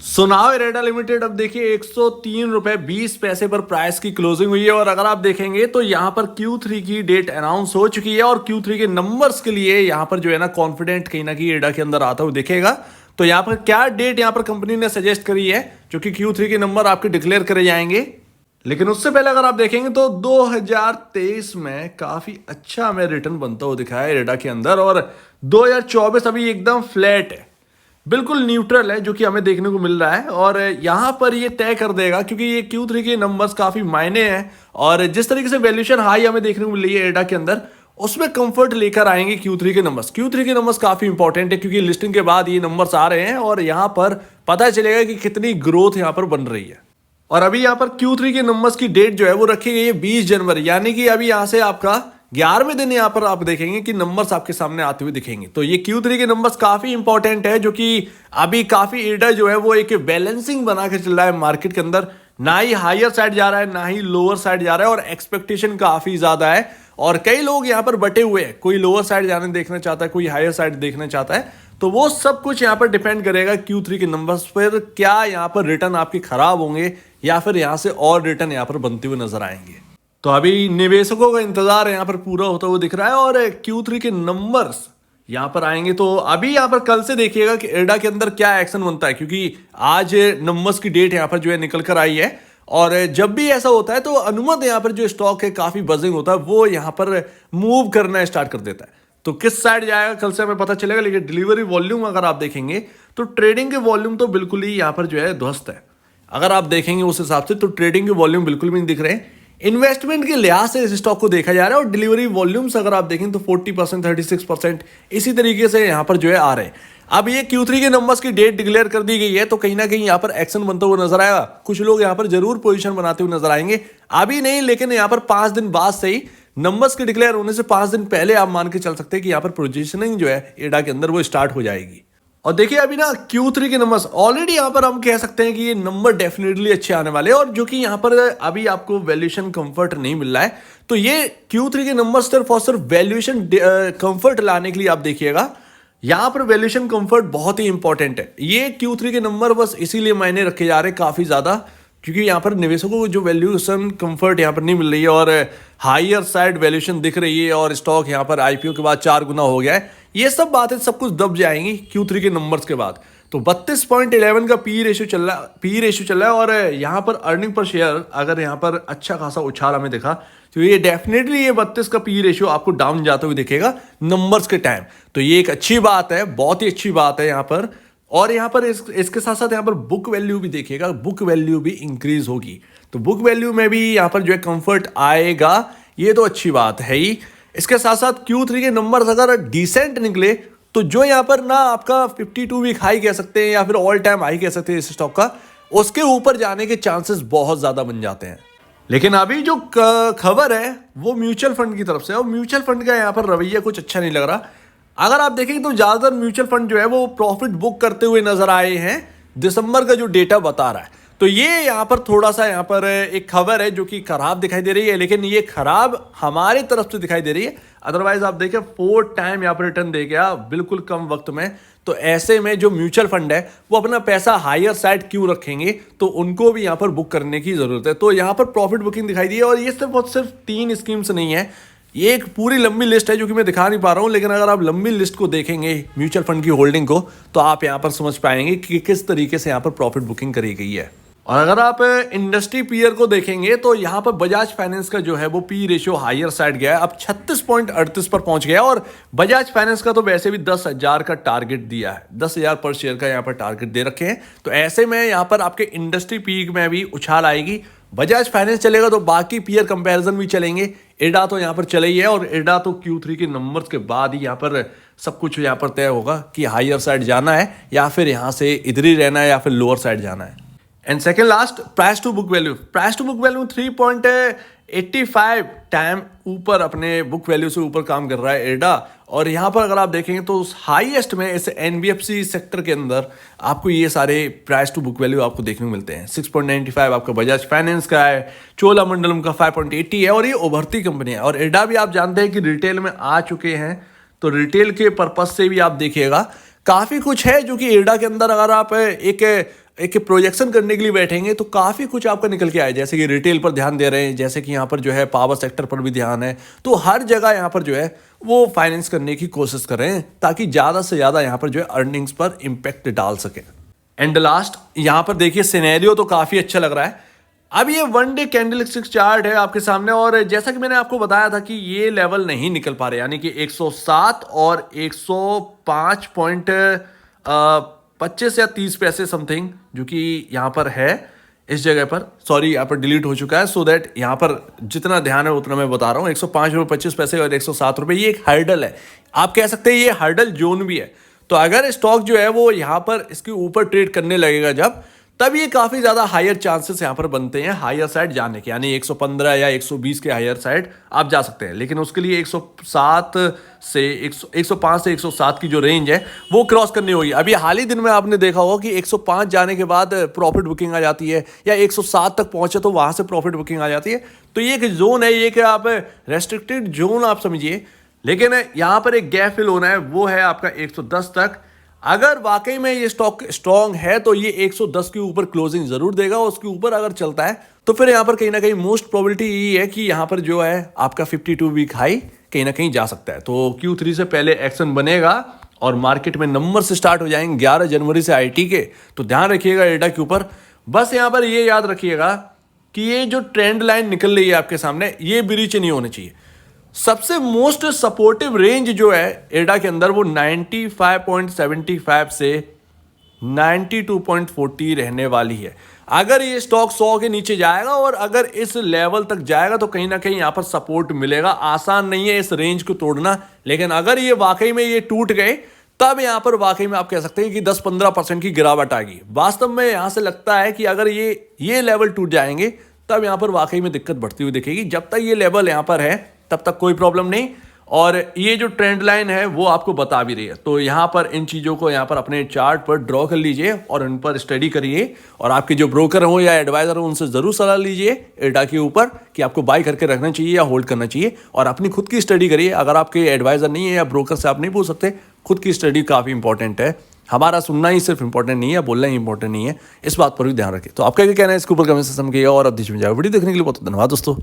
सुनाओ इरेडा लिमिटेड अब देखिए 103 रुपए 20 पैसे पर प्राइस की क्लोजिंग हुई है। और अगर आप देखेंगे तो यहाँ पर Q3 की डेट अनाउंस हो चुकी है और Q3 के नंबर्स के लिए यहाँ पर जो है ना कॉन्फिडेंट कहीं ना कहीं इरेडा के अंदर आता हुआ दिखेगा। तो यहाँ पर क्या डेट यहाँ पर कंपनी ने सजेस्ट करी है जो कि Q3 के नंबर आपके डिक्लेयर करे जाएंगे। लेकिन उससे पहले अगर आप देखेंगे तो 2023 में काफी अच्छा हमें रिटर्न बनता हुआ दिखा है इरेडा के अंदर, और 2024 अभी एकदम फ्लैट है, बिल्कुल न्यूट्रल है जो कि हमें देखने को मिल रहा है। और यहाँ पर ये तय कर देगा क्योंकि ये Q3 के नंबर्स काफी मायने हैं और जिस तरीके से वैल्यूएशन हाई हमें देखने को मिल रही है एडा के अंदर, उसमें कंफर्ट लेकर आएंगे Q3 के नंबर्स। Q3 के नंबर्स काफी इंपॉर्टेंट है क्योंकि लिस्टिंग के बाद ये नंबर्स आ रहे हैं और यहाँ पर पता चलेगा कि कितनी ग्रोथ यहाँ पर बन रही है। और अभी यहाँ पर Q3 के नंबर्स की डेट जो है वो रखी गई है 20 जनवरी, यानी कि अभी यहाँ से आपका 11वें दिन यहाँ पर आप देखेंगे कि नंबर्स आपके सामने आते हुए दिखेंगे। तो ये Q3 के नंबर्स काफी इंपॉर्टेंट है जो कि अभी काफी इरेडा जो है वो एक बैलेंसिंग बना के चल रहा है मार्केट के अंदर, ना ही हायर साइड जा रहा है ना ही लोअर साइड जा रहा है और एक्सपेक्टेशन काफी ज्यादा है और कई लोग यहाँ पर बटे हुए हैं, कोई लोअर साइड जाने देखना चाहता है, कोई हायर साइड देखना चाहता है। तो वो सब कुछ यहाँ पर डिपेंड करेगा Q3 के नंबर्स पर, क्या यहाँ पर रिटर्न आपके खराब होंगे या फिर यहाँ से और रिटर्न यहाँ पर बनते हुए नजर आएंगे। तो अभी निवेशकों का इंतजार यहाँ पर पूरा होता हुआ दिख रहा है और Q3 के नंबर्स यहाँ पर आएंगे। तो अभी यहाँ पर कल से देखिएगा कि इरेडा के अंदर क्या एक्शन बनता है, क्योंकि आज नंबर्स की डेट यहाँ पर जो है निकल कर आई है और जब भी ऐसा होता है तो अनुमत यहाँ पर जो स्टॉक है काफी बजिंग होता है, वो यहाँ पर मूव करना स्टार्ट कर देता है। तो किस साइड जाएगा कल से हमें पता चलेगा। लेकिन डिलीवरी वॉल्यूम अगर आप देखेंगे तो ट्रेडिंग के वॉल्यूम तो बिल्कुल ही यहाँ पर जो है ध्वस्त है। अगर आप देखेंगे उस हिसाब से तो ट्रेडिंग के वॉल्यूम बिल्कुल भी नहीं दिख रहे हैं। इन्वेस्टमेंट के लिहाज से इस स्टॉक को देखा जा रहा है और डिलीवरी वॉल्यूम्स अगर आप देखें तो 40% 36% इसी तरीके से यहाँ पर जो है आ रहे हैं। अब ये Q3 के नंबर्स की डेट डिक्लेयर कर दी गई है तो कहीं ना कहीं यहाँ पर एक्शन बनता हुआ नजर आएगा। कुछ लोग यहाँ पर जरूर पोजीशन बनाते हुए नजर आएंगे, अभी नहीं लेकिन यहाँ पर 5 दिन बाद से ही, नंबर्स के डिक्लेयर होने से 5 दिन पहले आप मान के चल सकते हैं कि यहाँ पर पोजीशनिंग जो है एडा के अंदर वो स्टार्ट हो जाएगी। और देखिए अभी ना Q3 के नंबर्स ऑलरेडी यहाँ पर हम कह सकते हैं कि ये नंबर डेफिनेटली अच्छे आने वाले हैं और जो कि यहाँ पर अभी आपको वैल्यूएशन कंफर्ट नहीं मिल रहा है, तो ये Q3 के नंबर्स सिर्फ और सिर्फ वैल्यूएशन कंफर्ट लाने के लिए आप देखिएगा। यहाँ पर वैल्यूएशन कंफर्ट बहुत ही इंपॉर्टेंट है। ये Q3 के नंबर बस इसीलिए मायने रखे जा रहे हैं काफी ज्यादा क्योंकि यहाँ पर निवेशकों को जो वैल्यूएशन कंफर्ट यहाँ पर नहीं मिल रही है और हायर साइड वैल्यूएशन दिख रही है और स्टॉक यहाँ पर आईपीओ के बाद 4 गुना हो गया है। ये सब बातें सब कुछ दब जाएंगी Q3 के नंबर्स के बाद। तो 32.11 का पी रेशियो चल रहा है और यहाँ पर अर्निंग पर शेयर अगर यहाँ पर अच्छा खासा उछाल हमें दिखा तो ये डेफिनेटली ये 32 का पी रेशियो आपको डाउन जाते हुए दिखेगा नंबर्स के टाइम। तो ये एक अच्छी बात है, बहुत ही अच्छी बात है यहाँ पर। और यहाँ पर इसके साथ साथ यहाँ पर बुक वैल्यू भी देखिएगा, बुक वैल्यू भी इंक्रीज होगी। तो बुक वैल्यू में भी यहाँ पर जो है कंफर्ट आएगा, ये तो अच्छी बात है ही। इसके साथ साथ Q3 के नंबर्स अगर डिसेंट निकले तो जो यहाँ पर ना आपका 52 वीक हाई कह सकते हैं या फिर ऑल टाइम हाई कह सकते हैं इस स्टॉक का, उसके ऊपर जाने के चांसेस बहुत ज्यादा बन जाते हैं। लेकिन अभी जो खबर है वो म्यूचुअल फंड की तरफ से, और म्यूचुअल फंड का यहाँ पर रवैया कुछ अच्छा नहीं लग रहा। अगर आप देखेंगे तो ज्यादातर म्यूचुअल फंड जो है वो प्रॉफिट बुक करते हुए नजर आए हैं, दिसंबर का जो डेटा बता रहा है। तो ये यहाँ पर थोड़ा सा यहाँ पर एक खबर है जो कि खराब दिखाई दे रही है, लेकिन ये खराब हमारी तरफ से दिखाई दे रही है। अदरवाइज आप देखें 4 टाइम यहाँ पर रिटर्न दे गया बिल्कुल कम वक्त में। तो ऐसे में जो म्यूचुअल फंड है वो अपना पैसा हायर साइड क्यों रखेंगे, तो उनको भी यहाँ पर बुक करने की जरूरत है। तो यहाँ पर प्रॉफिट बुकिंग दिखाई दी है और ये सिर्फ 3 स्कीम्स नहीं है, ये एक पूरी लंबी लिस्ट है जो कि मैं दिखा नहीं पा रहा हूं। लेकिन अगर आप लंबी लिस्ट को देखेंगे म्यूचुअल फंड की होल्डिंग को तो आप यहां पर समझ पाएंगे कि किस तरीके से यहां पर प्रॉफिट बुकिंग करी गई है। और अगर आप इंडस्ट्री पीयर को देखेंगे तो यहां पर बजाज फाइनेंस का जो है वो पी रेशियो हायर साइड गया है, अब 36.38 पर पहुंच गया। और बजाज फाइनेंस का तो वैसे भी 10,000 का टारगेट दिया है, 10,000 पर शेयर का यहाँ पर टारगेट दे रखे हैं। तो ऐसे में यहाँ पर आपके इंडस्ट्री पीक में भी उछाल आएगी। बजाज फाइनेंस चलेगा तो बाकी पीयर कंपैरिजन भी चलेंगे। इरेडा तो यहाँ पर चले ही है और इरेडा तो Q3 के नंबर्स के बाद ही यहाँ पर सब कुछ यहाँ पर तय होगा कि हायर साइड जाना है या फिर यहाँ से इधर ही रहना है या फिर लोअर साइड जाना है। And second last price to book value 3.85 time ऊपर अपने बुक वैल्यू से ऊपर काम कर रहा है इरेडा। और यहाँ पर अगर आप देखेंगे तो हाईएस्ट में इस NBFC सेक्टर के अंदर आपको ये सारे प्राइस टू बुक वैल्यू आपको देखने को मिलते हैं। 6.95 आपका बजाज फाइनेंस का है, चोलामंडलम का 5.80 है और ये उभरती कंपनी है। और इरेडा भी आप जानते हैं कि रिटेल में आ चुके हैं, तो रिटेल के पर्पज से भी आप देखिएगा काफ़ी कुछ है जो कि एडा के अंदर अगर आप एक प्रोजेक्शन करने के लिए बैठेंगे तो काफ़ी कुछ आपका निकल के आए, जैसे कि रिटेल पर ध्यान दे रहे हैं, जैसे कि यहाँ पर जो है पावर सेक्टर पर भी ध्यान है। तो हर जगह यहाँ पर जो है वो फाइनेंस करने की कोशिश करें ताकि ज़्यादा से ज़्यादा यहाँ पर जो है अर्निंग्स पर इम्पैक्ट डाल सकें। एंड लास्ट यहाँ पर देखिए सिनेरियो तो काफ़ी अच्छा लग रहा है। अब ये 1 डे कैंडलस्टिक चार्ट है आपके सामने और जैसा कि मैंने आपको बताया था कि ये लेवल नहीं निकल पा रहे, यानी कि 107 और 105.25 या 30 पैसे समथिंग जो कि यहाँ पर है इस जगह पर, सॉरी यहाँ पर डिलीट हो चुका है, सो दैट यहाँ पर जितना ध्यान है उतना मैं बता रहा हूँ। 105.25 और 107 रुपये, ये एक हर्डल है, आप कह सकते हैं ये हर्डल जोन भी है। तो अगर स्टॉक जो है वो यहाँ पर इसके ऊपर ट्रेड करने लगेगा जब, तब ये काफ़ी ज़्यादा हायर चांसेस यहाँ पर बनते हैं हायर साइड जाने के, यानी 115 या 120 के हायर साइड आप जा सकते हैं। लेकिन उसके लिए 105 से 107 की जो रेंज है वो क्रॉस करनी होगी। अभी हाल ही दिन में आपने देखा होगा कि 105 जाने के बाद प्रॉफिट बुकिंग आ जाती है, या 107 तक पहुंचे तो वहाँ से प्रॉफिट बुकिंग आ जाती है। तो ये एक जोन है, ये कि आप रेस्ट्रिक्टेड जोन आप समझिए। लेकिन यहाँ पर एक गैप फिल होना है, वो है आपका 110 तक। अगर वाकई में ये स्टॉक स्ट्रॉन्ग है तो ये 110 के ऊपर क्लोजिंग जरूर देगा। उसके ऊपर अगर चलता है तो फिर यहाँ पर कहीं ना कहीं मोस्ट प्रोबेबिलिटी यही है कि यहाँ पर जो है आपका 52 वीक हाई कहीं ना कहीं जा सकता है। तो Q3 से पहले एक्शन बनेगा और मार्केट में नंबर से स्टार्ट हो जाएंगे 11 जनवरी से IT के। तो ध्यान रखिएगा एडा के ऊपर। बस यहाँ पर ये याद रखिएगा कि ये जो ट्रेंड लाइन निकल रही है आपके सामने, ये ब्रीच नहीं होनी चाहिए। सबसे मोस्ट सपोर्टिव रेंज जो है एडा के अंदर वो 95.75 से 92.40 रहने वाली है। अगर ये स्टॉक 100 के नीचे जाएगा और अगर इस लेवल तक जाएगा तो कहीं ना कहीं यहाँ पर सपोर्ट मिलेगा। आसान नहीं है इस रेंज को तोड़ना, लेकिन अगर ये वाकई में ये टूट गए तब यहाँ पर वाकई में आप कह सकते हैं कि 10-15% की गिरावट आ गई। वास्तव में यहाँ से लगता है कि अगर ये लेवल टूट जाएंगे तब यहाँ पर वाकई में दिक्कत बढ़ती हुई दिखेगी। जब तक ये लेवल यहाँ पर है तब तक कोई प्रॉब्लम नहीं, और ये जो ट्रेंड लाइन है वो आपको बता भी रही है। तो यहाँ पर इन चीज़ों को यहाँ पर अपने चार्ट पर ड्रॉ कर लीजिए और उन पर स्टडी करिए, और आपके जो ब्रोकर हो या एडवाइजर हो उनसे ज़रूर सलाह लीजिए एडा के ऊपर कि आपको बाय करके रखना चाहिए या होल्ड करना चाहिए, और अपनी खुद की स्टडी करिए। अगर आपके एडवाइजर नहीं है या ब्रोकर से आप नहीं पूछ सकते, खुद की स्टडी काफ़ी इंपॉर्टेंट है। हमारा सुनना ही सिर्फ इंपॉर्टेंट नहीं है, बोलना ही इंपॉर्टेंट नहीं है, इस बात पर भी ध्यान रखिए। तो आपका क्या कहना है इसके ऊपर कमेंट सेक्शन में, और अब बीच में जाओ। वीडियो देखने के लिए बहुत धन्यवाद दोस्तों।